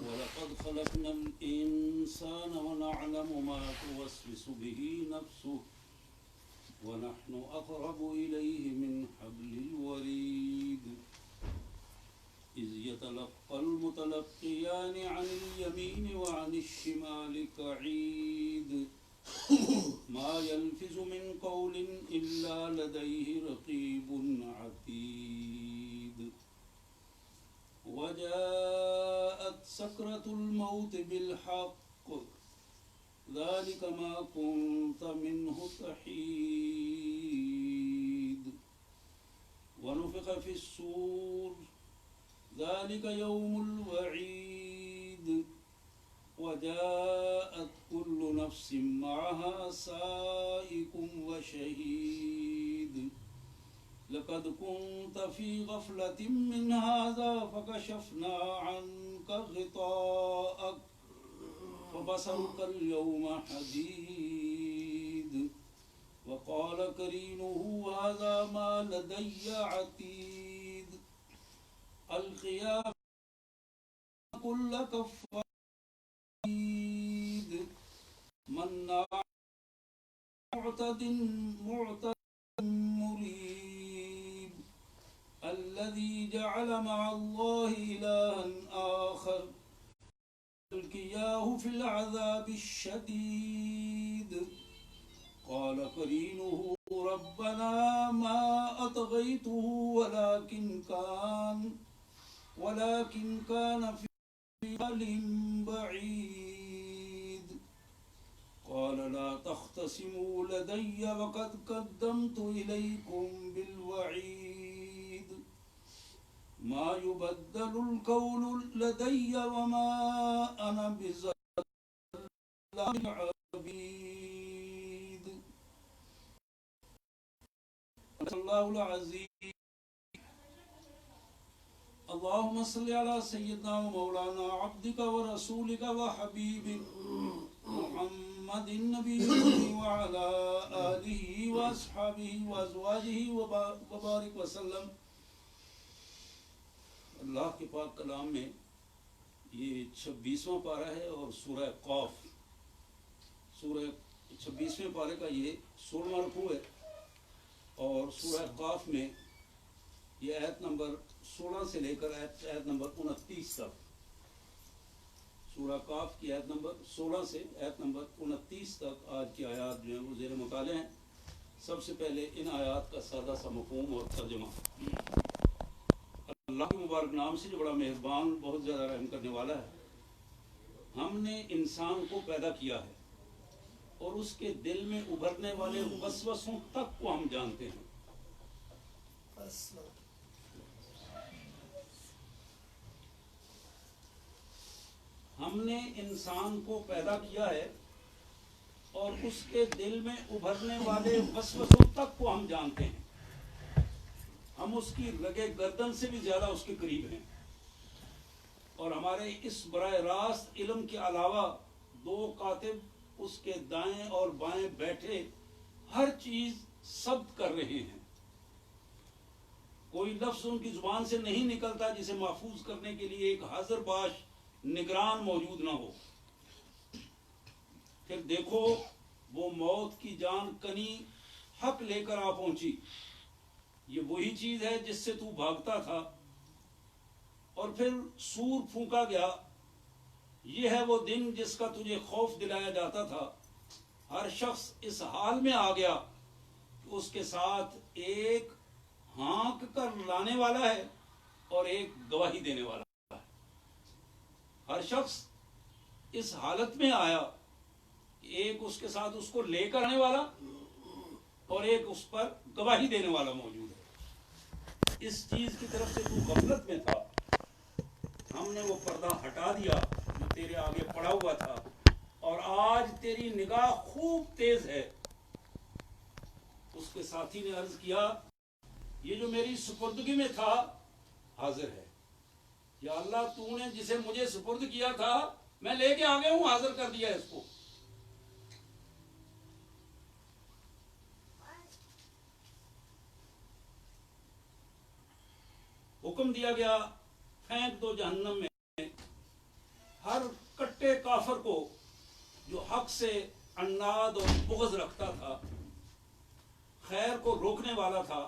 وَلَقَدْ خَلَقْنَا الْإِنسَانَ وَنَعْلَمُ مَا تُوَسْوِسُ بِهِ نَفْسُهُ وَنَحْنُ أَقْرَبُ إِلَيْهِ مِنْ حَبْلِ الْوَرِيدِ إِذْ يَتَلَقَّى الْمُتَلَقِّيَانِ عَنِ الْيَمِينِ وَعَنِ الشِّمَالِ قَعِيدٌ مَا يَلْفِظُ مِنْ قَوْلٍ إِلَّا لَدَيْهِ رَقِيبٌ عَتِيدٌ وَجَاءَتْ سَكْرَةُ الْمَوْتِ بِالْحَقِّ ذَلِكَ مَا كُنْتَ مِنْهُ تَحِيدُ وَنُفِخَ فِي الصُّورِ ذَلِكَ يَوْمُ الْوَعِيدِ وَجَاءَتْ كُلُّ نَفْسٍ مَعَهَا سَائِقٌ وَشَهِيدٌ لقد كنت في غفلة من هذا فكشفنا عنك غطاءك فبصرك اليوم حديد وقال قرينه هذا ما لدي عتيد القيا كل كفار عنيد مناع معتد مريب الذي جعل مع الله إلها آخر فألقياه في العذاب الشديد قال قرينه ربنا ما أطغيته ولكن كان في ضلال بعيد قال لا تختصموا لدي وقد قدمت إليكم بالوعيد ما يبدل القول لدي وما أنا بظلام للعبيد الله العظيم اللهم صل على سيدنا ومولانا عبدك ورسولك وحبيبك محمد النبي وعلى آله وأصحابه وأزواجه وبارك وسلم. اللہ کے پاک کلام میں یہ 26واں پارہ ہے اور سورہ قاف، سورہ 26ویں پارے کا یہ 16واں رکوع ہے، اور سورہ قاف میں یہ آیت نمبر 16 سے لے کر آیت نمبر 29 تک، سورہ قاف کی آیت نمبر 16 سے آیت نمبر 29 تک آج کی آیات جو ہیں وہ زیر مطالعہ ہیں. سب سے پہلے ان آیات کا سادہ سا مفہوم اور ترجمہ. اللہ کے مبارک نام سے جو بڑا مہربان، بہت زیادہ رحم کرنے والا ہے. ہم نے انسان کو پیدا کیا ہے اور اس کے دل میں ابھرنے والے وسوسوں تک کو ہم جانتے ہیں. ہم نے انسان کو پیدا کیا ہے اور اس کے دل میں ابھرنے والے وسوسوں تک کو ہم جانتے ہیں. ہم اس کی رگے گردن سے بھی زیادہ اس کے قریب ہیں، اور ہمارے اس براہ راست علم کے علاوہ 2 کاتب اس کے دائیں اور بائیں بیٹھے ہر چیز ثبت کر رہے ہیں. کوئی لفظ ان کی زبان سے نہیں نکلتا جسے محفوظ کرنے کے لیے ایک حاضر باش نگران موجود نہ ہو. پھر دیکھو وہ موت کی جان کنی حق لے کر آ پہنچی. یہ وہی چیز ہے جس سے تو بھاگتا تھا، اور پھر سور پھونکا گیا. یہ ہے وہ دن جس کا تجھے خوف دلایا جاتا تھا. ہر شخص اس حال میں آ گیا کہ اس کے ساتھ ایک ہانک کر لانے والا ہے اور ایک گواہی دینے والا ہے. ہر شخص اس حالت میں آیا کہ ایک اس کے ساتھ اس کو لے کر آنے والا اور ایک اس پر گواہی دینے والا موجود ہے. اس چیز کی طرف سے تو غفلت میں تھا، ہم نے وہ پردہ ہٹا دیا جو تیرے آگے پڑا ہوا تھا، اور آج تیری نگاہ خوب تیز ہے. اس کے ساتھی نے عرض کیا یہ جو میری سپردگی میں تھا حاضر ہے. یا اللہ تو نے جسے مجھے سپرد کیا تھا میں لے کے آ گیا ہوں، حاضر کر دیا اس کو. حکم دیا گیا پھینک دو جہنم میں ہر کٹے کافر کو جو حق سے عناد اور بغض رکھتا تھا، خیر کو روکنے والا تھا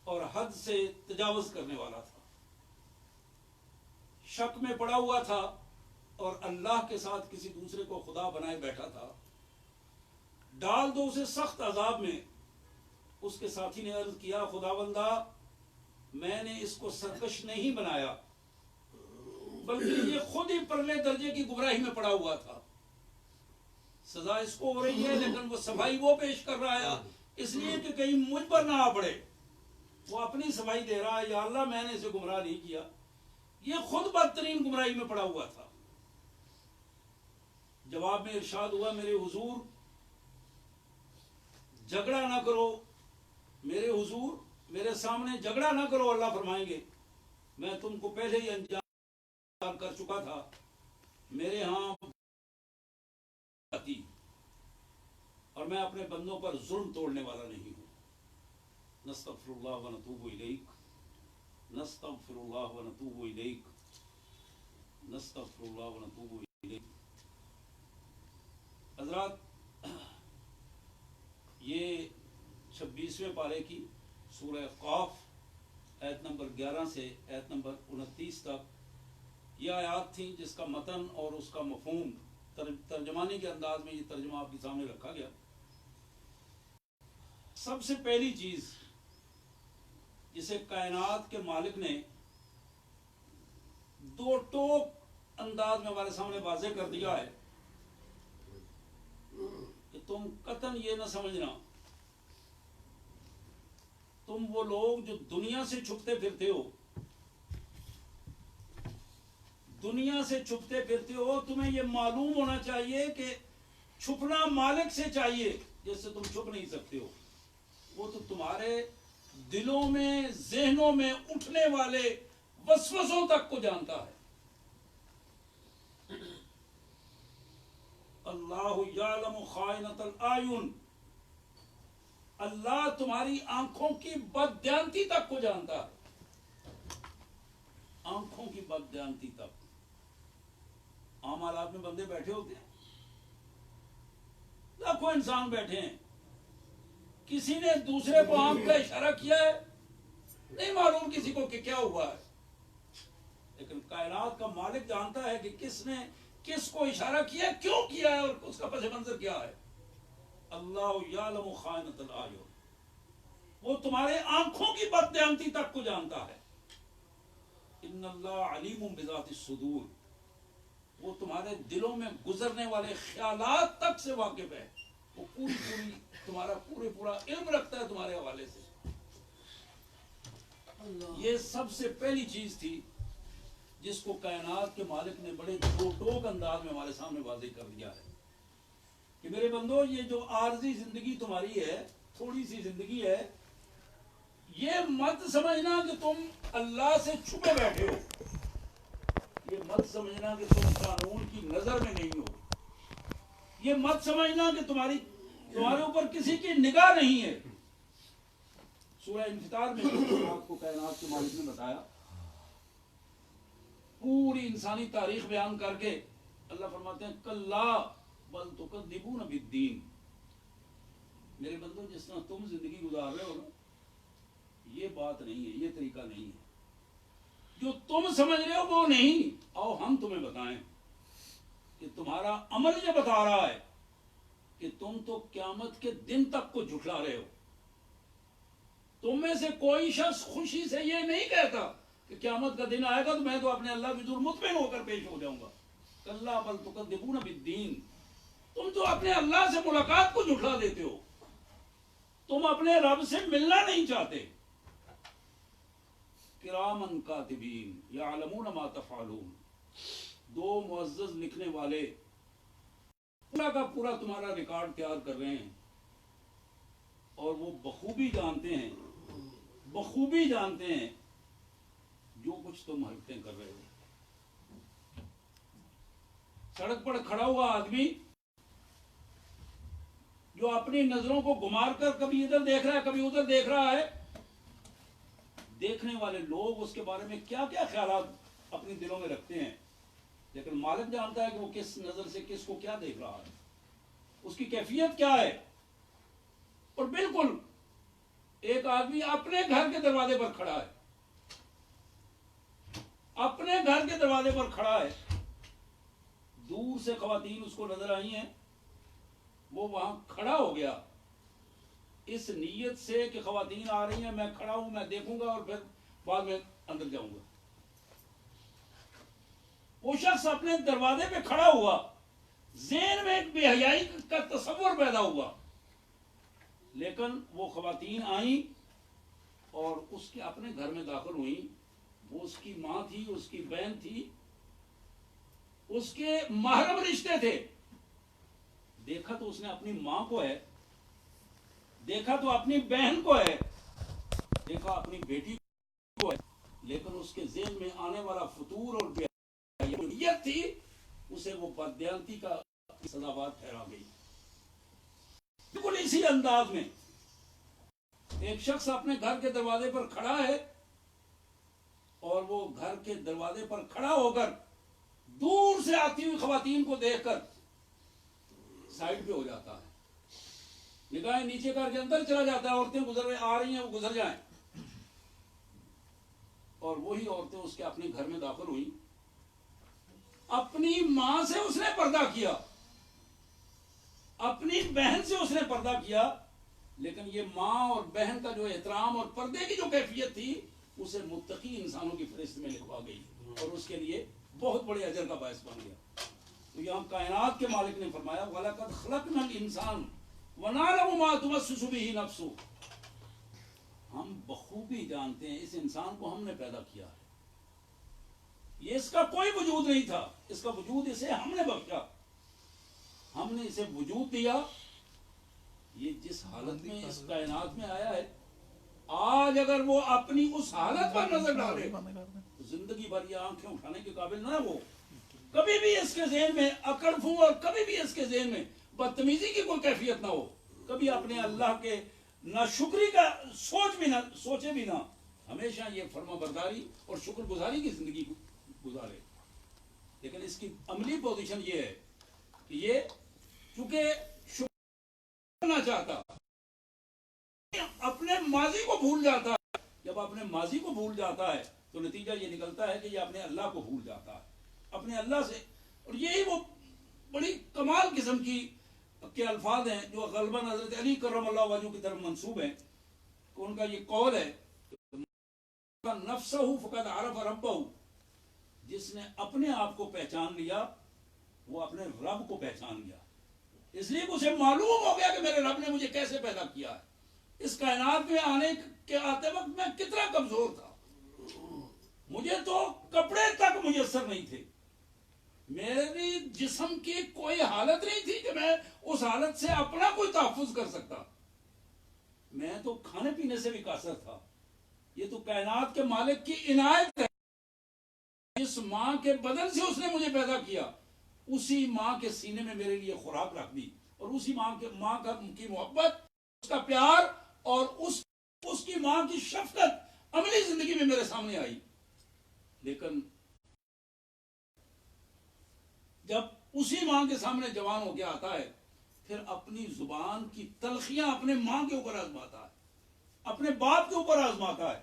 اور حد سے تجاوز کرنے والا تھا، شک میں پڑا ہوا تھا اور اللہ کے ساتھ کسی دوسرے کو خدا بنائے بیٹھا تھا، ڈال دو اسے سخت عذاب میں۔ اس کے ساتھی نے عرض کیا خداوندہ میں نے اس کو سرکش نہیں بنایا بلکہ یہ خود ہی پرلے درجے کی گمراہی میں پڑا ہوا تھا، سزا اس کو ہو رہی ہے لیکن وہ صفائی وہ پیش کر رہا ہے اس لیے کہ کہیں مجھ پر نہ آ پڑے۔ وہ اپنی صفائی دے رہا ہے، یا اللہ میں نے اسے گمراہ نہیں کیا، یہ خود بدترین گمراہی میں پڑا ہوا تھا۔ جواب میں ارشاد ہوا میرے حضور جھگڑا نہ کرو، میرے حضور میرے سامنے جھگڑا نہ کرو۔ اللہ فرمائیں گے میں تم کو پہلے ہی انجام کر چکا تھا، میرے ہاں تھی اور میں اپنے بندوں پر ظلم توڑنے والا نہیں ہوں۔ نستغفر اللہ ونتوب الیک، نستغفر اللہ ونتوب الیک، نستغفر اللہ ونتوب الیک۔ حضرات یہ 26ویں پارے کی سورہ قاف آیت نمبر 11 سے آیت نمبر 29 تک یہ آیات تھیں جس کا متن اور اس کا مفہوم ترجمانی کے انداز میں یہ ترجمہ آپ کے سامنے رکھا گیا۔ سب سے پہلی چیز جسے کائنات کے مالک نے دو ٹوک انداز میں ہمارے سامنے واضح کر دیا ہے کہ تم قطعاً یہ نہ سمجھنا تم وہ لوگ جو دنیا سے چھپتے پھرتے ہو، دنیا سے چھپتے پھرتے ہو، تمہیں یہ معلوم ہونا چاہیے کہ چھپنا مالک سے چاہیے جس سے تم چھپ نہیں سکتے ہو۔ وہ تو تمہارے دلوں میں ذہنوں میں اٹھنے والے وسوسوں تک کو جانتا ہے۔ اللہ یعلم خائنۃ الاعین، اللہ تمہاری آنکھوں کی بددیانتی تک کو جانتا ہے، آنکھوں کی بددیانتی تک۔ عام حالات میں بندے بیٹھے ہوتے ہیں، لاکھوں انسان بیٹھے ہیں، کسی نے دوسرے کو آنکھ کا اشارہ کیا ہے، نہیں معلوم کسی کو کہ کیا ہوا ہے، لیکن کائنات کا مالک جانتا ہے کہ کس نے کس کو اشارہ کیا، کیوں کیا ہے اور اس کا پس منظر کیا ہے۔ اللہ یعلم خائنۃ الاعین، وہ تمہارے آنکھوں کی بددیانتی تک کو جانتا ہے۔ ان اللہ علیم بذات الصدور، وہ تمہارے دلوں میں گزرنے والے خیالات تک سے واقف ہے، وہ پوری تمہارا پورا علم رکھتا ہے تمہارے حوالے سے۔ یہ سب سے پہلی چیز تھی جس کو کائنات کے مالک نے بڑے دو ٹوک انداز میں ہمارے سامنے واضح کر دیا ہے کہ میرے بندو یہ جو عارضی زندگی تمہاری ہے، تھوڑی سی زندگی ہے، یہ مت سمجھنا کہ تم اللہ سے چھپے بیٹھے ہو، یہ مت سمجھنا کہ تم قانون کی نظر میں نہیں ہو، یہ مت سمجھنا کہ تمہارے اوپر کسی کی نگاہ نہیں ہے۔ سورہ انفطار میں آپ کو کائنات کے مالک نے بتایا، پوری انسانی تاریخ بیان کر کے اللہ فرماتے ہیں کلا بل تکذبون بالدین، میرے بندو جس طرح تم زندگی گزار رہے ہو نا، یہ بات نہیں ہے، یہ طریقہ نہیں ہے، جو تم سمجھ رہے ہو وہ نہیں۔ آؤ ہم تمہیں بتائیں کہ تمہارا عمل یہ بتا رہا ہے کہ تم تو قیامت کے دن تک کو جھٹلا رہے ہو۔ تم میں سے کوئی شخص خوشی سے یہ نہیں کہتا کہ قیامت کا دن آئے گا تو میں تو اپنے اللہ کی حضور مطمئن ہو کر پیش ہو جاؤں گا۔ کلا بل تکذبون بالدین، تم تو اپنے اللہ سے ملاقات کو جھٹلا دیتے ہو، تم اپنے رب سے ملنا نہیں چاہتے۔ کرامن کاتبین یعلمون ما تفعلون، دو معزز لکھنے والے پورا کا پورا تمہارا ریکارڈ تیار کر رہے ہیں، اور وہ بخوبی جانتے ہیں جو کچھ تم حرکتیں کر رہے ہو۔ سڑک پر کھڑا ہوا آدمی جو اپنی نظروں کو گمار کر کبھی ادھر دیکھ رہا ہے کبھی ادھر دیکھ رہا ہے، دیکھنے والے لوگ اس کے بارے میں کیا کیا خیالات اپنے دلوں میں رکھتے ہیں، لیکن مالک جانتا ہے کہ وہ کس نظر سے کس کو کیا دیکھ رہا ہے، اس کی کیفیت کیا ہے۔ اور بالکل ایک آدمی اپنے گھر کے دروازے پر کھڑا ہے، اپنے گھر کے دروازے پر کھڑا ہے، دور سے خواتین اس کو نظر آئی ہیں، وہ وہاں کھڑا ہو گیا اس نیت سے کہ خواتین آ رہی ہیں، میں کھڑا ہوں، میں دیکھوں گا اور پھر بعد میں اندر جاؤں گا۔ وہ شخص اپنے دروازے پہ کھڑا ہوا، ذہن میں ایک بے حیائی کا تصور پیدا ہوا، لیکن وہ خواتین آئیں اور اس کے اپنے گھر میں داخل ہوئیں۔ وہ اس کی ماں تھی، اس کی بہن تھی، اس کے محرم رشتے تھے۔ دیکھا تو اس نے اپنی ماں کو ہے، دیکھا تو اپنی بہن کو ہے، دیکھا اپنی بیٹی کو ہے، لیکن اس کے ذہن میں آنے والا فطور اور نیت تھی، اسے وہ بددیانتی کا سزاوار ٹھہرا گئی۔ بالکل اسی انداز میں ایک شخص اپنے گھر کے دروازے پر کھڑا ہے اور وہ گھر کے دروازے پر کھڑا ہو کر دور سے آتی ہوئی خواتین کو دیکھ کر سائڈ پہ ہو جاتا ہے، نگاہیں نیچے کر کے اندر چلا جاتا ہے، عورتیں گزر آ رہی ہیں، وہ گزر جائیں، اور وہی عورتیں اس کے اپنے گھر میں داخل ہوئی۔ اپنی ماں سے اس نے پردہ کیا، اپنی بہن سے اس نے پردہ کیا، لیکن یہ ماں اور بہن کا جو احترام اور پردے کی جو کیفیت تھی اسے متقی انسانوں کی فہرست میں لکھوا گئی اور اس کے لیے بہت بڑے اجر کا باعث بن گیا۔ تو یہاں کائنات کے مالک نے فرمایا وَلَقَدْ خَلَقْنَا الْإِنسَانَ وَنَعْلَمُ مَا تُوَسْوِسُ بِهِ نَفْسُهُ، ہم بخوبی جانتے ہیں اس انسان کو ہم نے پیدا کیا ہے، یہ اس کا کوئی وجود نہیں تھا، اس کا وجود اسے ہم نے بخشا، ہم نے اسے وجود دیا۔ یہ جس حالت میں اس کائنات میں آیا ہے، آج اگر وہ اپنی اس حالت پر نظر ڈالے تو زندگی بھر یہ آنکھیں اٹھانے کے قابل نہ ہو۔ کبھی بھی اس کے ذہن میں اکڑ پھو اور کبھی بھی اس کے ذہن میں بدتمیزی کی کوئی کیفیت نہ ہو، کبھی اپنے اللہ کے ناشکری کا سوچے بھی نہ، ہمیشہ یہ فرما برداری اور شکر گزاری کی زندگی گزارے۔ لیکن اس کی عملی پوزیشن یہ ہے کہ یہ چونکہ شکر کرنا چاہتا، اپنے ماضی کو بھول جاتا ہے، جب اپنے ماضی کو بھول جاتا ہے تو نتیجہ یہ نکلتا ہے کہ یہ اپنے اللہ کو بھول جاتا ہے، اپنے اللہ سے۔ اور یہی وہ بڑی کمال قسم کے الفاظ ہیں جو غالباً حضرت علی کرم اللہ وجہ کی طرف منسوب ہیں، کہ ان کا یہ قول ہے نفسہ فقد عرف ربہ، جس نے اپنے آپ کو پہچان لیا وہ اپنے رب کو پہچان گیا، اس لیے اسے معلوم ہو گیا کہ میرے رب نے مجھے کیسے پیدا کیا ہے، اس کائنات میں آنے کے آتے وقت میں کتنا کمزور تھا، مجھے تو کپڑے تک میسر نہیں تھے، میری جسم کی کوئی حالت نہیں تھی کہ میں اس حالت سے اپنا کوئی تحفظ کر سکتا، میں تو کھانے پینے سے بھی قاصر تھا۔ یہ تو کائنات کے مالک کی عنایت ہے، جس ماں کے بدن سے اس نے مجھے پیدا کیا، اسی ماں کے سینے میں میرے لیے خوراک رکھ دی، اور اسی ماں کی محبت، اس کا پیار اور اس کی ماں کی شفقت عملی زندگی میں میرے سامنے آئی۔ لیکن جب اسی ماں کے سامنے جوان ہو کے آتا ہے، پھر اپنی زبان کی تلخیاں اپنے ماں کے اوپر آزماتا ہے، اپنے باپ کے اوپر آزماتا ہے،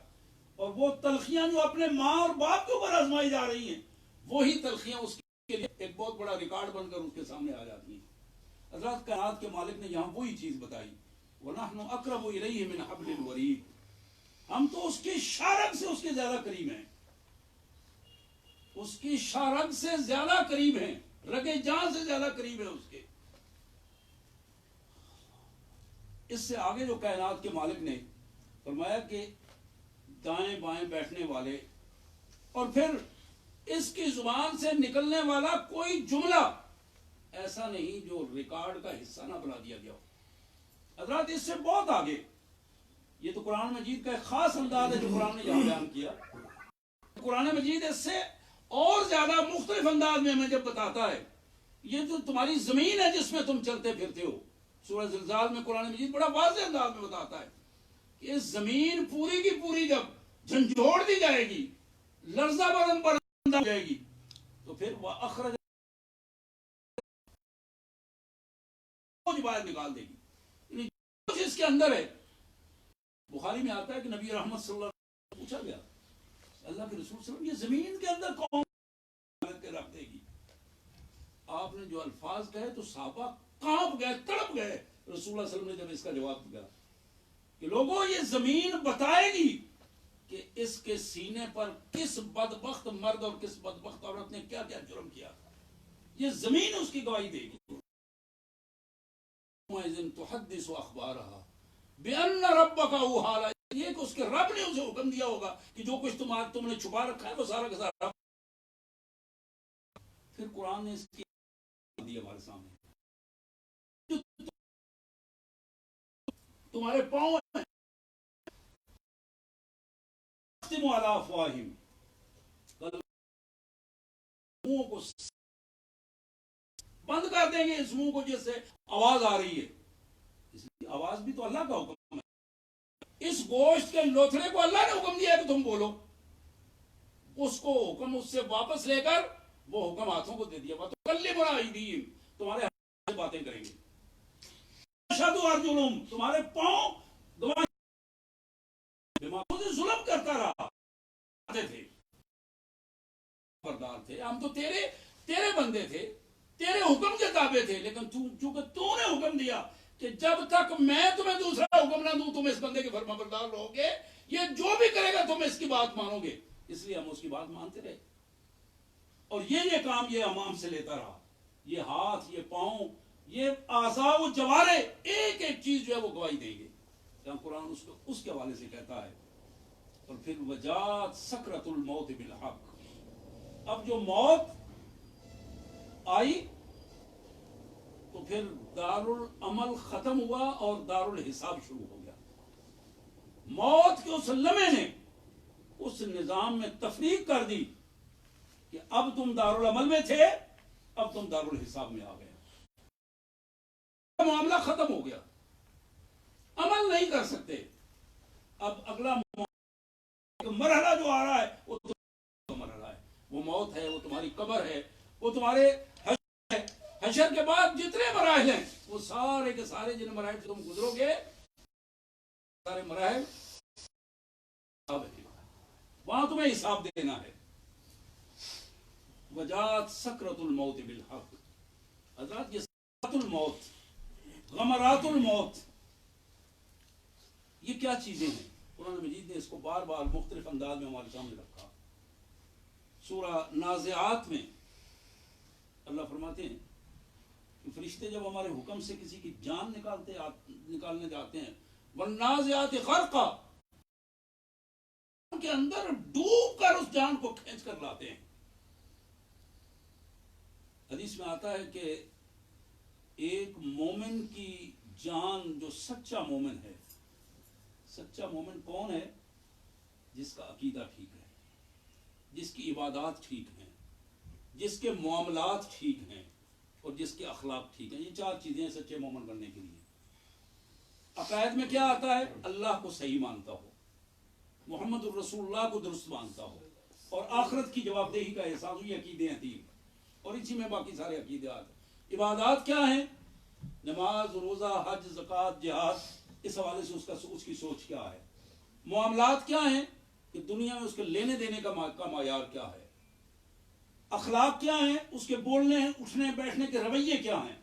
اور وہ تلخیاں جو اپنے ماں اور باپ کے اوپر آزمائی جا رہی ہیں، وہی تلخیاں اس کے لیے ایک بہت بڑا ریکارڈ بن کر اس کے سامنے آ جاتی ہیں۔ حضرات کائنات کے مالک نے یہاں وہی چیز بتائی، وَنَحْنُ أَقْرَبُ إِلَيْهِ مِنْ حَبْلِ الْوَرِيدِ، ہم تو اس کی شارک سے اس کے زیادہ قریب ہیں، اس کی شارک سے زیادہ قریب ہیں، رگے جان سے زیادہ قریب ہیں اس کے۔ اس سے آگے جو کائنات کے مالک نے فرمایا کہ دائیں بائیں بیٹھنے والے، اور پھر اس کی زبان سے نکلنے والا کوئی جملہ ایسا نہیں جو ریکارڈ کا حصہ نہ بنا دیا گیا ہو۔ حضرات اس سے بہت آگے، یہ تو قرآن مجید کا ایک خاص انداز ہے جو قرآن نے یہاں بیان کیا۔ قرآن مجید اس سے اور زیادہ مختلف انداز میں ہمیں جب بتاتا ہے، یہ جو تمہاری زمین ہے جس میں تم چلتے پھرتے ہو، سورہ زلزال میں قرآن مجید بڑا واضح انداز میں بتاتا ہے کہ اس زمین پوری کی پوری جب جھنجھوڑ دی جائے گی، لرزہ برندہ ہو جائے گی، تو پھر وہ اخرج باہر نکال دے گی. یعنی کچھ اس کے اندر ہے. بخاری میں آتا ہے کہ نبی رحمت صلی اللہ علیہ وسلم پوچھا گیا اللہ کے رسول صلی اللہ علیہ وسلم یہ زمین کے اندر کون رکھ دے گی؟ آپ نے جو الفاظ کہے تو صحابہ کانپ گئے، تڑپ گئے. رسول اللہ صلی اللہ علیہ وسلم نے جب اس کا جواب دیا کہ لوگوں یہ زمین بتائے گی کہ اس کے سینے پر کس بدبخت مرد اور کس بدبخت عورت نے کیا کیا جرم کیا. یہ زمین اس کی گواہی دے گی. تحدث اخبارها بان ربك اوحى، یہ کہ اس کے رب نے اسے حکم دیا ہوگا کہ جو کچھ تم نے چھپا رکھا ہے وہ سارا کا سارا. پھر قرآن نے اس کی دیا ہمارے سامنے، تمہارے پاؤں علی افواہہم، منہوں کو بند کر دیں گے، اس منہ کو جس سے آواز آ رہی ہے. اس لیے آواز بھی تو اللہ کا حکم ہے. اس گوشت کے لوتھڑے کو اللہ نے حکم دیا ہے کہ تم بولو. اس کو حکم اس سے واپس لے کر وہ حکم ہاتھوں کو دے دیا. وَتُكَلِّمُنَا أَيْدِيهِمْ، تمہارے ہاتھ سے باتیں کریں گے. وَتَشْهَدُ أَرْجُلُهُمْ، تمہارے پاؤں گواہ بیماروں سے ظلم کرتا رہا تھے. بردار تھے ہم، تو تیرے بندے تھے، تیرے حکم کے تابع تھے، لیکن چونکہ تو نے حکم دیا کہ جب تک میں تمہیں دوسرا حکم نہ دوں تم اس بندے کے فرما بردار رہو گے، یہ جو بھی کرے گا تم اس کی بات مانو گے. اس لیے ہم اس کی بات مانتے رہے. اور یہ کام یہ امام سے لیتا رہا. یہ ہاتھ، یہ پاؤں، یہ اعضاء و جوارے، ایک ایک چیز جو ہے وہ گواہی دیں گے. جہاں قرآن اس کے حوالے سے کہتا ہے. اور پھر وجات سکرت الموت بالحق، اب جو موت آئی تو پھر دار العمل ختم ہوا اور دار الحساب شروع ہو گیا. موت کے اس لمحے نے اس نظام میں تفریق کر دی کہ اب تم دار العمل میں تھے، اب تم دار الحساب میں آ گئے. معاملہ ختم ہو گیا، عمل نہیں کر سکتے. اب اگلا مرحلہ جو آ رہا ہے وہ مرحلہ ہے، وہ موت ہے، وہ تمہاری قبر ہے، وہ تمہارے حشر کے بعد جتنے مراحل ہیں وہ سارے کے سارے جن مراحل سے تم گزرو گے، سارے مراحل وہاں تمہیں حساب دینا ہے. وجات سکرت الموت بالحق، حضرات یہ سکرات الموت، غمرات الموت، یہ کیا چیزیں ہیں؟ قرآن مجید نے اس کو بار بار مختلف انداز میں ہمارے سامنے رکھا. سورہ نازعات میں اللہ فرماتے ہیں کہ فرشتے جب ہمارے حکم سے کسی کی جان نکالنے جاتے ہیں، والنازعات غرقا، ان کے اندر ڈوب کر اس جان کو کھینچ کر لاتے ہیں. حدیث میں آتا ہے کہ ایک مومن کی جان، جو سچا مومن ہے، سچا مومن کون ہے؟ جس کا عقیدہ ٹھیک ہے، جس کی عبادات ٹھیک ہیں، جس کے معاملات ٹھیک ہیں، اور جس کے اخلاق ٹھیک ہیں. یہ چار چیزیں سچے مومن بننے کے لیے. عقائد میں کیا آتا ہے؟ اللہ کو صحیح مانتا ہو، محمد الرسول اللہ کو درست مانتا ہو، اور آخرت کی جواب دہی کا احساس ہو. یہ عقیدے ہیں تین، اور اسی میں باقی سارے عقیدات. عبادات کیا ہیں؟ نماز، روزہ، حج، زکوٰۃ، جہاد. اس حوالے سے اس کی سوچ کیا ہے؟ معاملات کیا ہیں کہ دنیا میں اس کے لینے دینے کا معیار کیا ہے؟ اخلاق کیا ہیں؟ اس کے بولنے، اٹھنے بیٹھنے کے رویے کیا ہیں؟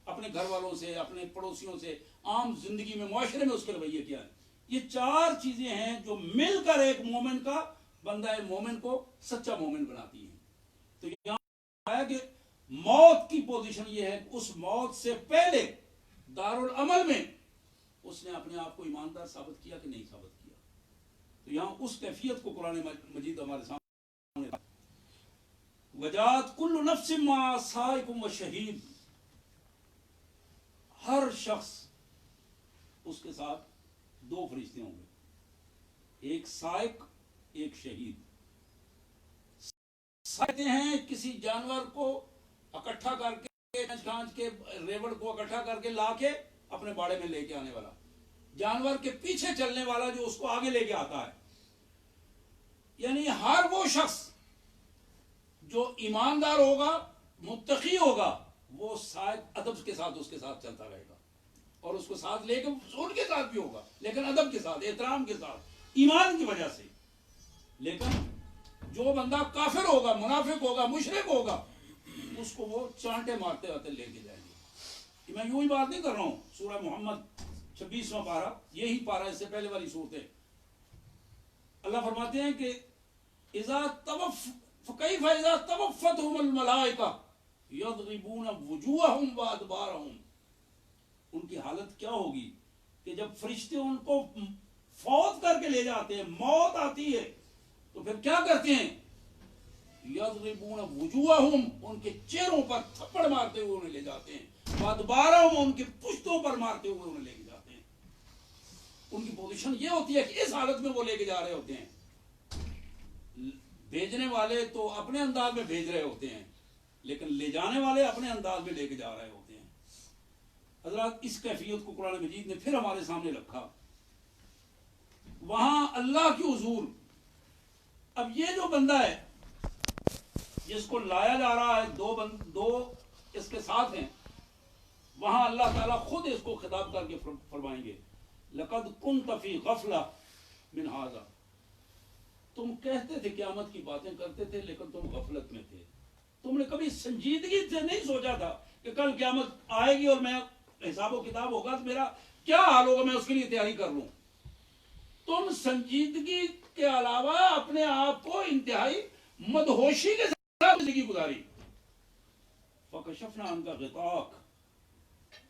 اپنے گھر والوں سے، اپنے پڑوسیوں سے، عام زندگی میں، معاشرے میں اس کے رویے کیا ہیں؟ یہ چار چیزیں ہیں جو مل کر ایک مومن کا، بندہ مومن کو سچا مومن بناتی ہیں. تو یہاں ہے کہ موت کی پوزیشن یہ ہے کہ اس موت سے پہلے دار العمل میں اس نے اپنے آپ کو ایماندار ثابت کیا کہ نہیں ثابت کیا. تو یہاں اس کیفیت کو قرآن مجید ہمارے سامنے. وجات کل نفس ما سائق و شہید، ہر شخص اس کے ساتھ دو فرشتے ہوں گے، ایک سائق، ایک شہید. سائقتے ہیں کسی جانور کو اکٹھا کر کے، کھانچ کے، ریوڑ کو اکٹھا کر کے لا کے اپنے باڑے میں لے کے آنے والا، جانور کے پیچھے چلنے والا جو اس کو آگے لے کے آتا ہے. ایماندار ہوگا متقی ہوگا وہ شاید ادب کے ساتھ اس کے ساتھ چلتا رہے گا اور اس کو ساتھ لے کے ان کے ساتھ بھی ہوگا لیکن ادب کے ساتھ احترام کے ساتھ ایمان کی وجہ سے. لیکن جو بندہ کافر ہوگا منافق ہوگا مشرک ہوگا اس کو وہ چانٹے مارتے آتے لے کے جائیں گے. میں یوں ہی بات نہیں کر رہا ہوں. سورہ محمد 26واں پارہ یہی پارہ اس سے پہلے والی صورتیں اللہ فرماتے ہیں کہ فَكَيْفَ إِذَا تَوَفَّتْهُمُ الْمَلَائِكَةُ يَضْرِبُونَ وُجُوهَهُمْ وَأَدْبَارَهُمْ. ان کی حالت کیا ہوگی کہ جب فرشتے ان کو فوت کر کے لے جاتے ہیں موت آتی ہے تو پھر کیا کرتے ہیں یضربون وجوہہم ان کے چہروں پر تھپڑ مارتے ہوئے انہیں لے جاتے ہیں وادبارہم ان کے پشتوں پر مارتے ہوئے انہیں لے کے جاتے ہیں. ان کی پوزیشن یہ ہوتی ہے کہ اس حالت میں وہ لے کے جا رہے ہوتے ہیں. بھیجنے والے تو اپنے انداز میں بھیج رہے ہوتے ہیں لیکن لے جانے والے اپنے انداز میں لے کے جا رہے ہوتے ہیں. حضرات اس کیفیت کو قرآن مجید نے پھر ہمارے سامنے رکھا. وہاں اللہ کی حضور اب یہ جو بندہ ہے جس کو لایا جا رہا ہے دو اس کے ساتھ ہیں وہاں اللہ تعالیٰ خود اس کو خطاب کر کے فرمائیں گے لقد كنت في غفلة من هذا. تم کہتے تھے قیامت کی باتیں کرتے تھے لیکن تم غفلت میں تھے. تم نے کبھی سنجیدگی سے نہیں سوچا تھا کہ کل قیامت آئے گی اور میں حساب و کتاب ہوگا تو میرا کیا حال ہوگا میں اس کے لیے تیاری کر لوں. تم سنجیدگی کے علاوہ اپنے آپ کو انتہائی مدہوشی کے ساتھ زندگی گزاری. فَكَشَفْنَا عَنْكَ غِطَاءَكَ.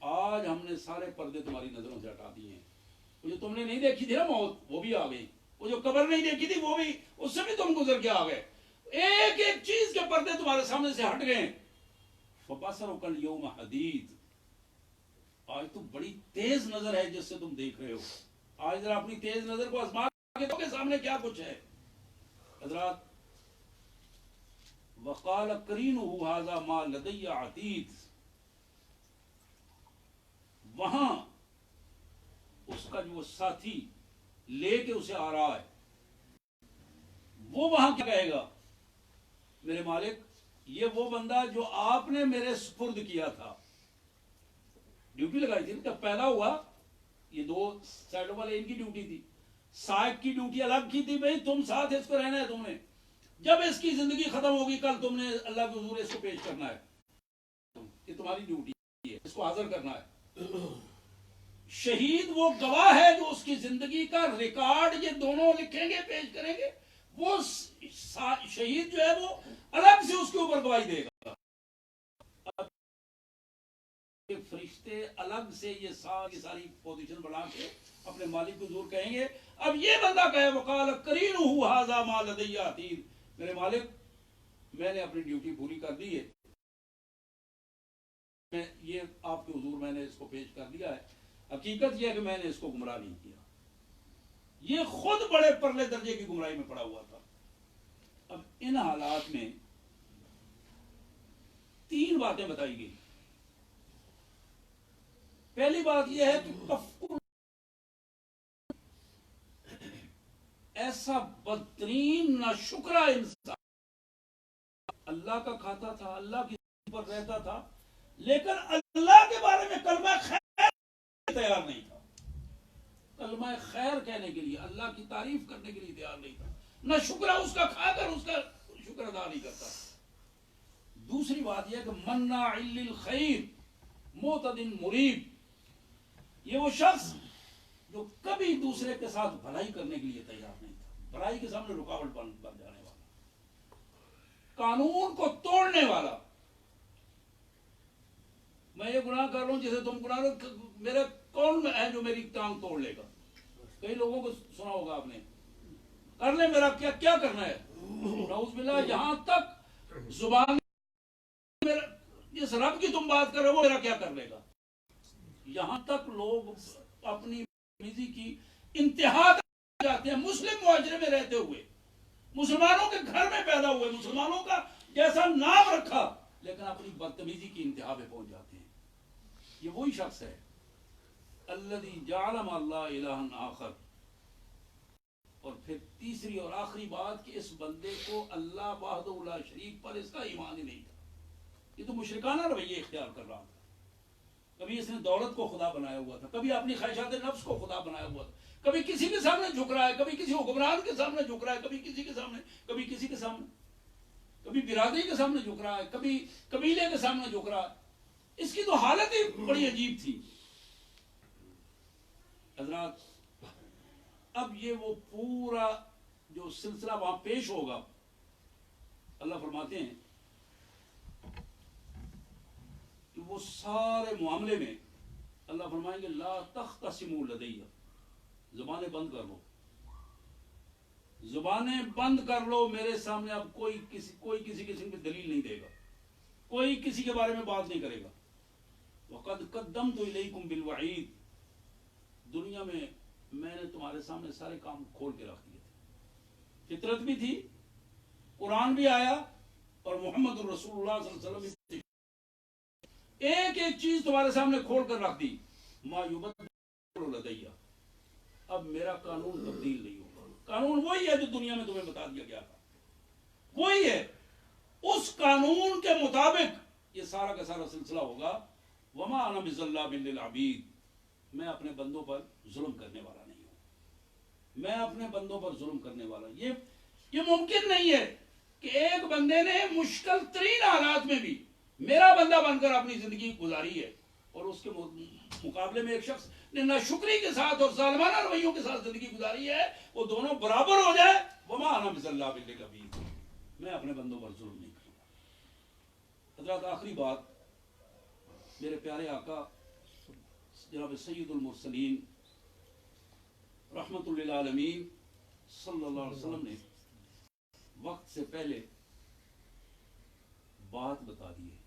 آج ہم نے سارے پردے تمہاری نظروں سے ہٹا دیے ہیں. وہ جو تم نے نہیں دیکھی تھی نا موت وہ بھی آ گئی. وہ جو قبر نہیں دیکھی تھی وہ بھی اس سے بھی تم گزر کے آ گئے. ایک ایک چیز کے پردے تمہارے سامنے سے ہٹ گئے. فَبَصَرُكَ الْيَوْمَ حَدِيدٌ. آج تو بڑی تیز نظر ہے جس سے تم دیکھ رہے ہو. آج ذرا اپنی تیز نظر کو آزما کے سامنے کیا کچھ ہے. حضرات وقال قرینہ ھذا ما لدی عتید. وہاں اس کا جو ساتھی لے کے اسے آ رہا ہے وہ وہاں کیا کہے گا میرے مالک یہ وہ بندہ جو آپ نے میرے سپرد کیا تھا. ڈیوٹی لگائی تھی جب پیدا ہوا یہ دو سائڈوں والے ان کی ڈیوٹی تھی. سائق کی ڈیوٹی الگ کی تھی بھئی تم ساتھ اس کو رہنا ہے تم نے. جب اس کی زندگی ختم ہوگی کل تم نے اللہ کے حضور اس کو پیش کرنا ہے. یہ تمہاری ڈیوٹی ہے اس کو حاضر کرنا ہے. شہید وہ گواہ ہے جو اس کی زندگی کا ریکارڈ یہ دونوں لکھیں گے پیش کریں گے. وہ شہید جو ہے وہ الگ سے اس کے اوپر گواہی دے گا. فرشتے الگ سے یہ ساری پوزیشن بنا کے اپنے مالک کو حضور کہیں گے. اب یہ بندہ کہے وقال قرینہ ھذا ما لدی عتید. میرے مالک میں نے اپنی ڈیوٹی پوری کر دی ہے. یہ آپ کے حضور میں نے اس کو پیش کر دیا ہے. حقیقت یہ ہے کہ میں نے اس کو گمراہ نہیں کیا. یہ خود بڑے پرلے درجے کی گمراہی میں پڑا ہوا تھا. اب ان حالات میں تین باتیں بتائی گئی. پہلی بات یہ ہے کہ کفر ایسا بدترین ناشکرا انسان اللہ کا کھاتا تھا اللہ کی پر رہتا تھا لیکن اللہ کے بارے میں کلمہ خیر تیار نہیں تھا. کلمہ خیر کہنے کے لیے اللہ کی تعریف کرنے کے لیے تیار نہیں تھا. نہ شکرہ اس کا کھا کر اس کا شکر ادا نہیں کرتا. دوسری بات یہ کہ مناع للخیر معتد مریب. یہ وہ شخص جو کبھی دوسرے کے ساتھ بھلائی کرنے کے لیے تیار نہیں تھا. بھلائی کے سامنے رکاوٹ بن جانے والا. قانون کو توڑنے والا. میں یہ گناہ کر رہا ہوں جسے تم گناہ میرے کون ہے جو میری ٹانگ توڑ لے گا. کئی لوگوں کو سنا ہوگا آپ نے کر لے میرا کیا کیا کرنا ہے. نعوذ باللہ. یہاں تک زبان جس رب کی تم بات کر رہے ہو وہ میرا کیا کر لے گا. یہاں تک لوگ اپنی مرضی کی انتہا جاتے ہیں. مسلم معاشرے میں رہتے ہوئے مسلمانوں کے گھر میں پیدا ہوئے مسلمانوں کا جیسا نام رکھا لیکن اپنی بدتمیزی کی انتہا پہ پہنچ جاتے ہیں. یہ وہی شخص ہے الذی جعل مع اللہ الہا آخر. اور پھر تیسری اور آخری بات کہ اس بندے کو اللہ وحدہ لا شریک پر اس کا ایمان ہی نہیں تھا. یہ تو مشرکانہ رویہ اختیار کر رہا تھا. کبھی اس نے دولت کو خدا بنایا ہوا تھا, کبھی اپنی خواہشات نفس کو خدا بنایا ہوا تھا, کبھی کسی کے سامنے جھک رہا ہے, کبھی کسی حکمران کے سامنے جھک رہا ہے, کبھی کسی کے سامنے, کبھی کسی کے سامنے, کبھی برادری کے سامنے جھک رہا ہے, کبھی قبیلے کے سامنے جھک رہا ہے. اس کی تو حالت ہی بڑی عجیب تھی. حضرات اب یہ وہ پورا جو سلسلہ وہاں پیش ہوگا, اللہ فرماتے ہیں کہ وہ سارے معاملے میں اللہ فرمائیں گے لا تختصموا لدیّ, زبانیں بند کر لو, زبانیں بند کر لو میرے سامنے. اب کوئی کسی قسم کی دلیل نہیں دے گا, کوئی کسی کے بارے میں بات نہیں کرے گا. وقد قدمت الیکم بالوعید, دنیا میں نے تمہارے سامنے سارے کام کھول کے رکھ دیے تھے. فطرت بھی تھی, قرآن بھی آیا, اور محمد الرسول اللہ صلی اللہ علیہ وسلم بھی ایک ایک چیز تمہارے سامنے کھول کر رکھ دی. ما یبدل لدیّ, اب میرا قانون تبدیل نہیں ہوگا. قانون وہی ہے جو دنیا میں تمہیں بتا دیا گیا تھا, وہی ہے. اس قانون کے مطابق یہ سارا کا سارا سلسلہ ہوگا. وما انا بظلام للعبید, میں اپنے بندوں پر ظلم کرنے والا نہیں ہوں. میں اپنے بندوں پر ظلم کرنے والا, یہ ممکن نہیں ہے کہ ایک بندے نے مشکل ترین حالات میں بھی میرا بندہ بن کر اپنی زندگی گزاری ہے, اور اس کے مقابلے میں ایک شخص نے ناشکری کے ساتھ اور ظالمانہ رویوں کے ساتھ زندگی گزاری ہے, وہ دونوں برابر ہو جائے. وما انا بظلام للعبید, میں اپنے بندوں پر ظلم نہیں کروں گا. حضرات آخری بات, میرے پیارے آقا جناب سید المرسلین رحمت للعالمین صلی اللہ علیہ وسلم نے وقت سے پہلے بات بتا دی ہے,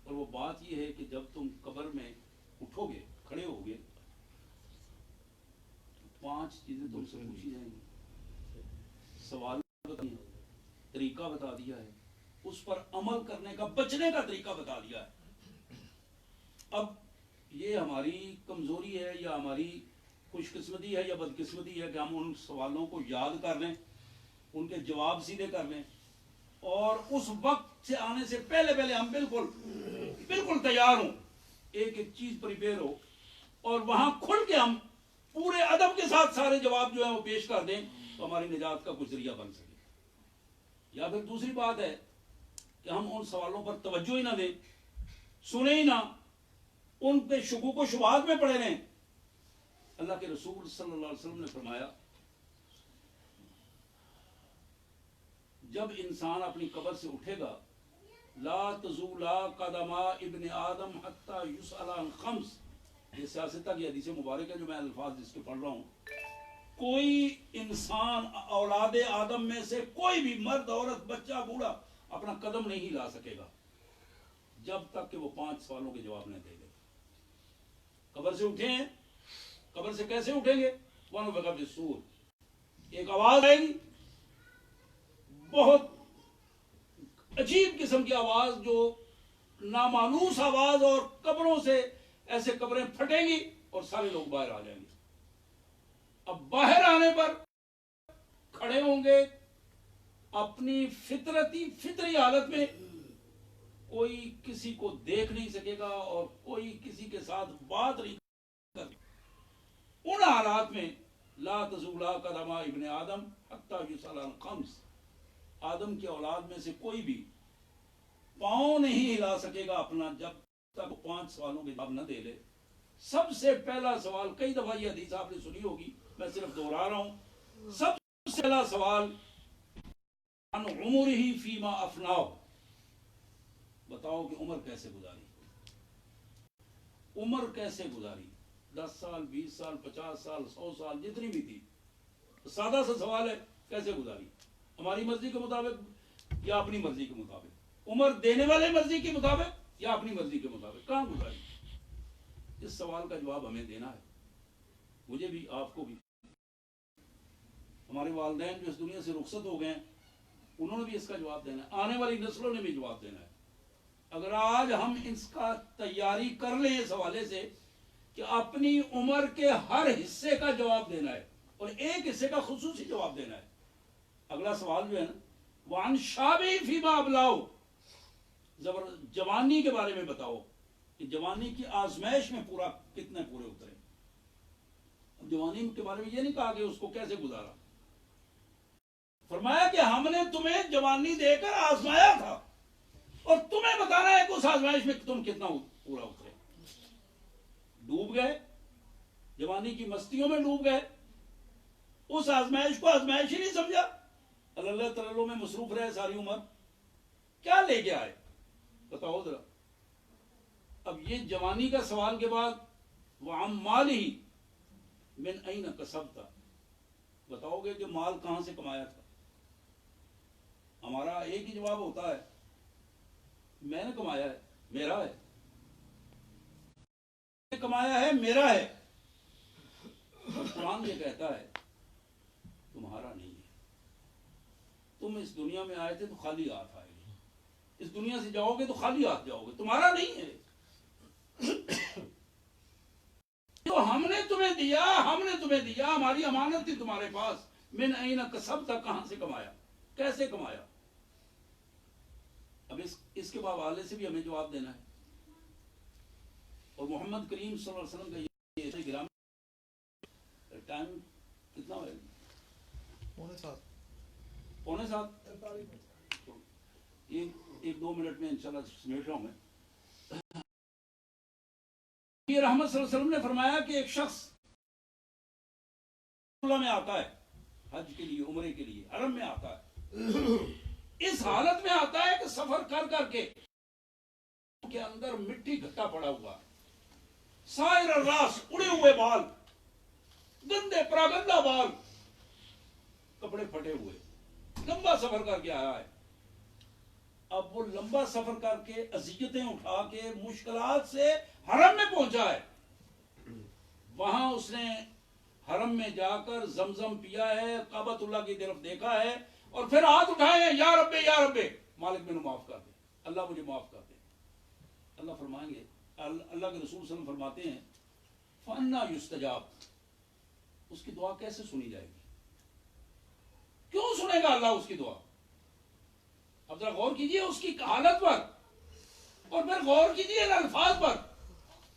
اور وہ بات یہ ہے کہ جب تم قبر میں اٹھو گے, کھڑے ہوگے, 5 چیزیں تم سے پوچھی جائیں گی. سوال بتا دیا, طریقہ بتا دیا ہے, اس پر عمل کرنے کا, بچنے کا طریقہ بتا دیا ہے. اب یہ ہماری کمزوری ہے یا ہماری خوش قسمتی ہے یا بدقسمتی ہے کہ ہم ان سوالوں کو یاد کر لیں, ان کے جواب سیدھے کر لیں, اور اس وقت سے آنے سے پہلے ہم بالکل تیار ہوں, ایک ایک چیز پریپیئر ہو, اور وہاں کھل کے ہم پورے ادب کے ساتھ سارے جواب جو ہیں وہ پیش کر دیں, تو ہماری نجات کا کچھ ذریعہ بن سکے. یا پھر دوسری بات ہے کہ ہم ان سوالوں پر توجہ ہی نہ دیں, سنیں ہی نہ, ان پہ شکوک و شبہات میں پڑے رہیں. اللہ کے رسول صلی اللہ علیہ وسلم نے فرمایا, جب انسان اپنی قبر سے اٹھے گا, لا تزولا قدم ابن آدم حتی یسأل عن 5, یہ سیاستہ کی حدیث مبارک ہے جو میں الفاظ جس کے پڑھ رہا ہوں. کوئی انسان اولاد آدم میں سے کوئی بھی مرد, عورت, بچہ, بوڑھا اپنا قدم نہیں ہلا سکے گا جب تک کہ وہ 5 سوالوں کے جواب نہ دے گا. قبر سے اٹھے ہیں, قبر سے کیسے اٹھیں گے؟ وَنُفِخَ فِي الصُّورِ, ایک آواز آئے گی, بہت عجیب قسم کی آواز, جو نامانوس آواز, اور قبروں سے ایسے قبریں پھٹیں گی اور سارے لوگ باہر آ جائیں گے. اب باہر آنے پر کھڑے ہوں گے اپنی فطری حالت میں, کوئی کسی کو دیکھ نہیں سکے گا اور کوئی کسی کے ساتھ بات نہیں کر. ان حالات میں لا تزولا قدم ابن آدم حتی یسأل عن 5, آدم کی اولاد میں سے کوئی بھی پاؤں نہیں ہلا سکے گا اپنا جب تک 5 سوالوں کے جواب نہ دے لے. سب سے پہلا سوال, کئی دفعہ یہ حدیث آپ نے سنی ہوگی, میں صرف دوہرا رہا ہوں, سب سے پہلا سوال عن عمرہ فیما افناہ, بتاؤ کہ عمر کیسے گزاری, عمر کیسے گزاری, 10 سال, 20 سال, 50 سال, 100 سال, جتنی بھی تھی. سادہ سا سوال ہے, کیسے گزاری, ہماری مرضی کے مطابق یا اپنی مرضی کے مطابق, عمر دینے والے مرضی کے مطابق یا اپنی مرضی کے مطابق, کہاں گزاری. اس سوال کا جواب ہمیں دینا ہے, مجھے بھی, آپ کو بھی. ہمارے والدین جو اس دنیا سے رخصت ہو گئے ہیں انہوں نے بھی اس کا جواب دینا ہے, آنے والی نسلوں نے بھی جواب دینا ہے. اگر آج ہم اس کا تیاری کر لیں اس حوالے سے کہ اپنی عمر کے ہر حصے کا جواب دینا ہے, اور ایک حصے کا خصوصی جواب دینا ہے. اگلا سوال جو ہے نا وان شابی فیما ابلاؤ، جوانی کے بارے میں بتاؤ کہ جوانی کی آزمائش میں کتنے پورے اترے. اب جوانی کے بارے میں یہ نہیں کہا کہ اس کو کیسے گزارا، فرمایا کہ ہم نے تمہیں جوانی دے کر آزمایا تھا اور تمہیں بتانا ہے کہ اس آزمائش میں تم کتنا پورا اترے. ڈوب گئے، جوانی کی مستیوں میں ڈوب گئے، اس آزمائش کو آزمائش ہی نہیں سمجھا، اللہ تعالیٰ میں مصروف رہے ساری عمر. کیا لے کے آئے بتاؤ ذرا. اب یہ جوانی کا سوال کے بعد وَعَمْ مَالِهِ مِنْ أَيْنَ كَسَبْتَ، بتاؤ گے کہ مال کہاں سے کمایا تھا. ہمارا ایک ہی جواب ہوتا ہے میں نے کمایا ہے، میرا ہے. کمایا ہے میرا ہے. قرآن یہ کہتا ہے تمہارا نہیں ہے. تم اس دنیا میں آئے تھے تو خالی ہاتھ آئے گے، اس دنیا سے جاؤ گے تو خالی ہاتھ جاؤ گے. تمہارا نہیں ہے. تو ہم نے تمہیں دیا، ہماری امانت تھی تمہارے پاس. من این کسبت، کہاں سے کمایا، کیسے کمایا. اب اس کے حوالے سے بھی ہمیں جواب دینا ہے. اور محمد کریم صلی اللہ علیہ وسلم کا یہ گرام ٹائم کتنا ہے؟ 6:45. ایک دو منٹ میں انشاءاللہ سمیٹ رہا ہوں میں. یہ رحمت صلی اللہ علیہ وسلم نے فرمایا کہ ایک شخص میں آتا ہے حج کے لیے، عمرے کے لیے، حرم میں آتا ہے. اس حالت میں آتا ہے کہ سفر کر کر کے اندر مٹی گھٹا پڑا ہوا، سائر الراس، اڑے ہوئے بال، گندے پراگندہ بال، کپڑے پھٹے ہوئے، لمبا سفر کر کے آیا ہے. اب وہ لمبا سفر کر کے اذیتیں اٹھا کے مشکلات سے حرم میں پہنچا ہے. وہاں اس نے حرم میں جا کر زمزم پیا ہے، کعبۃ اللہ کی طرف دیکھا ہے اور پھر ہاتھ اٹھائے ہیں، یا رب یا رب، مالک میں نے معاف کر دے، اللہ مجھے معاف کر دے. اللہ فرمائیں گے، اللہ کے رسول صلی اللہ علیہ وسلم فرماتے ہیں فَأَنَّا يُسْتَجَابُ، اس کی دعا کیسے سنی جائے گی؟ کیوں سنے گا اللہ اس کی دعا؟ اب ذرا غور کیجئے اس کی حالت پر اور پھر غور کیجئے الفاظ پر.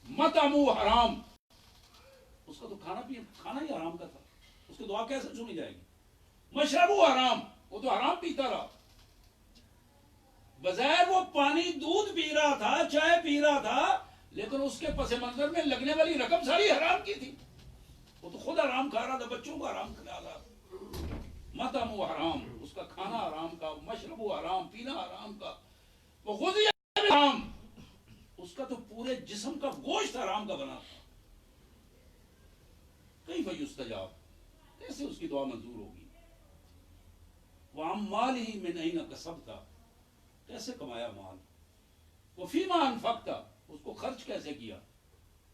مطعمو حرام، اس کا تو کھانا ہی حرام کا تھا، اس کی دعا کیسے سنی جائے گی؟ مشربو حرام، وہ تو حرام پیتا رہا. بظاہر وہ پانی دودھ پی رہا تھا، چائے پی رہا تھا، لیکن اس کے پس منظر میں لگنے والی رقم ساری حرام کی تھی. وہ تو خود حرام کھا رہا تھا، بچوں کو حرام کھلا رہا تھا. مطعمو حرام، اس کا کھانا حرام کا، مشربو حرام، پینا حرام کا، وہ غذی حرام، اس کا تو پورے جسم کا گوشت حرام کا بنا تھا. کیف یستجاب، کیسے اس کی دعا منظور ہوگی؟ وَعَمْ مَالِهِ مِنْ أَيْنَ كَسَبْتَ، کیسے کمایا مال. وَفِيمَا أَنْفَقْتَ، اس کو خرچ کیسے کیا.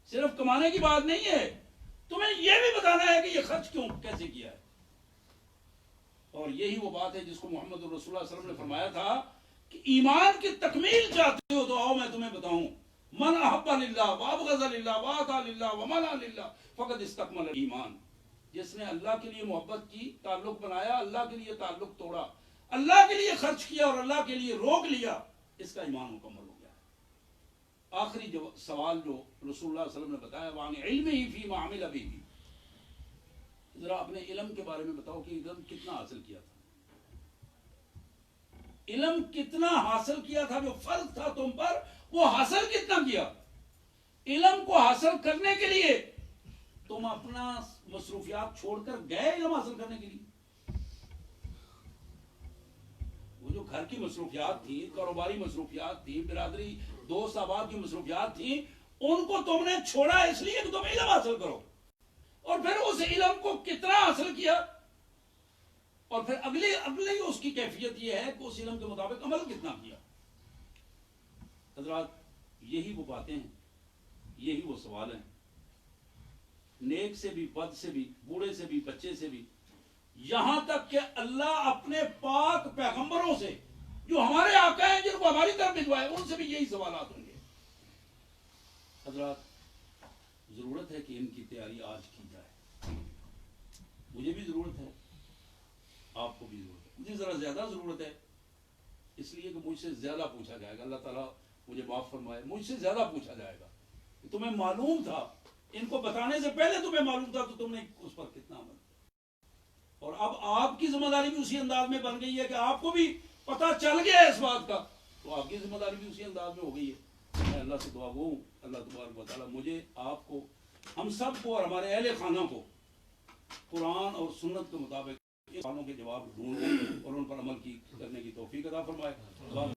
صرف کمانے کی بات نہیں ہے، تمہیں یہ بھی بتانا ہے کہ یہ خرچ کیسے کیا ہے. اور یہی وہ بات ہے جس کو محمد رسول اللہ صلی اللہ علیہ وسلم نے فرمایا تھا کہ ایمان کی تکمیل چاہتے ہو تو آؤ میں تمہیں بتاؤں. من احب للہ وابغض للہ واطاع للہ ومنع للہ فقد استکمل ایمان. جس نے اللہ کے لیے محبت کی، تعلق بنایا، اللہ کے لیے تعلق توڑا، اللہ کے لیے خرچ کیا اور اللہ کے لیے روک لیا، اس کا ایمان مکمل ہو گیا. آخری سوال جو رسول اللہ صلی اللہ علیہ وسلم نے بتایا وعن علمہ فیما عمل بہ، ذرا اپنے علم کے بارے میں بتاؤ کہ علم کتنا حاصل کیا تھا. علم کتنا حاصل کیا تھا، جو فرض تھا تم پر وہ حاصل کتنا کیا. علم کو حاصل کرنے کے لیے تم اپنا مصروفیات چھوڑ کر گئے علم حاصل کرنے کے لیے. وہ جو گھر کی مصروفیات تھی، کاروباری مصروفیات تھی، برادری دوست احباب کی مصروفیات تھی، ان کو تم نے چھوڑا اس لیے کہ تم علم حاصل کرو. اور پھر اس علم کو کتنا حاصل کیا، اور پھر اگلی اس کی کیفیت یہ ہے کہ اس علم کے مطابق عمل کتنا کیا. حضرات یہی وہ باتیں ہیں، یہی وہ سوال ہیں. نیک سے بھی، بد سے بھی، بوڑھے سے بھی، بچے سے بھی، یہاں تک کہ اللہ اپنے پاک پیغمبروں سے جو ہمارے آقا ہیں، جن کو ہماری طرف بھجوائے، ان سے بھی یہی سوالات ہوں گے. حضرات ضرورت ہے کہ ان کی تیاری آج کی جائے. مجھے مجھے ذرا زیادہ ضرورت ہے، اس لیے کہ مجھ سے زیادہ پوچھا جائے گا. اللہ تعالیٰ مجھے معاف فرمائے، مجھ سے زیادہ پوچھا جائے گا. تمہیں معلوم تھا، ان کو بتانے سے پہلے تمہیں معلوم تھا، تو تم نے اس پر کتنا عمل. اور اب آپ کی ذمہ داری بھی اسی انداز میں بن گئی ہے کہ آپ کو بھی پتہ چل گیا ہے اس بات کا، تو آپ کی ذمہ داری بھی اسی انداز میں ہو گئی ہے. میں اللہ سے دعا گو ہوں، اللہ تبارک و تعالیٰ مجھے، آپ کو، ہم سب کو اور ہمارے اہل خانہ کو قرآن اور سنت کے مطابق ان سوالوں کے جواب ڈھونڈنے اور ان پر عمل کرنے کی توفیق عطا فرمائے.